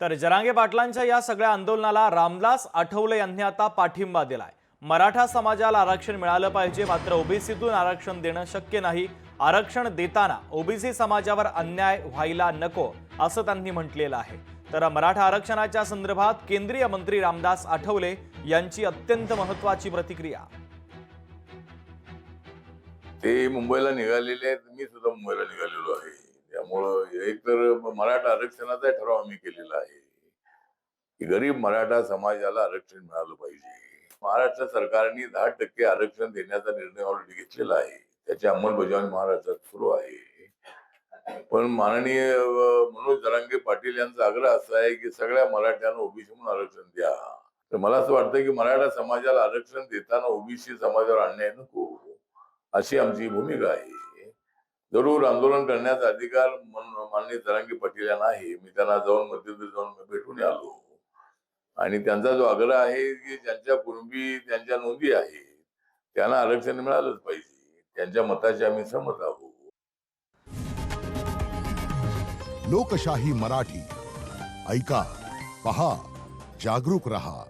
तर जरांगे पाटलांच्या या सगळ्या आंदोलनाला रामदास आठवले यांनी आता पाठिंबा दिलाय। मराठा समाजाला आरक्षण मिळालं पाहिजे, मात्र ओबीसीतून आरक्षण देणं शक्य नाही। आरक्षण देताना ओबीसी समाजावर अन्याय व्हायला नको असं त्यांनी म्हटलेलं आहे। तर मराठा आरक्षणाच्या संदर्भात केंद्रीय मंत्री रामदास आठवले यांची अत्यंत महत्त्वाची प्रतिक्रिया। ते मुंबईला निघालेले आहेत, मी सुद्धा मुंबईला निघालेलो आहे। त्यामुळे एक तर मराठा आरक्षणाचा ठराव मी केलेला आहे की गरीब मराठा समाजाला आरक्षण मिळालं पाहिजे। महाराष्ट्र सरकारने 10% आरक्षण देण्याचा निर्णय ऑलरेडी घेतलेला आहे, त्याची अंमलबजावणी महाराष्ट्रात सुरू आहे। पण माननीय मनोज जरांगे पाटील यांचा आग्रह असा आहे की सगळ्या मराठ्यांना ओबीसी म्हणून आरक्षण द्या। तर मला असं वाटतं की मराठा समाजाला आरक्षण देताना ओबीसी समाजावर अन्याय नको, अशी आमची भूमिका आहे। जरूर आंदोलन करण्याचा अधिकार माननीय जरांगे पाटील यांना आहे। मी त्यांना जाऊन मध्यंतरी जाऊन भेटून आलो आणि त्यांचा जो आग्रह आहे की ज्यांच्या कुणबी त्यांच्या नोंदी आहेत त्यांना आरक्षण मिळालंच पाहिजे, त्यांच्या मताशी आम्ही सहमत आहोत। लोकशाही मराठी ऐका, पहा, जागरूक रहा।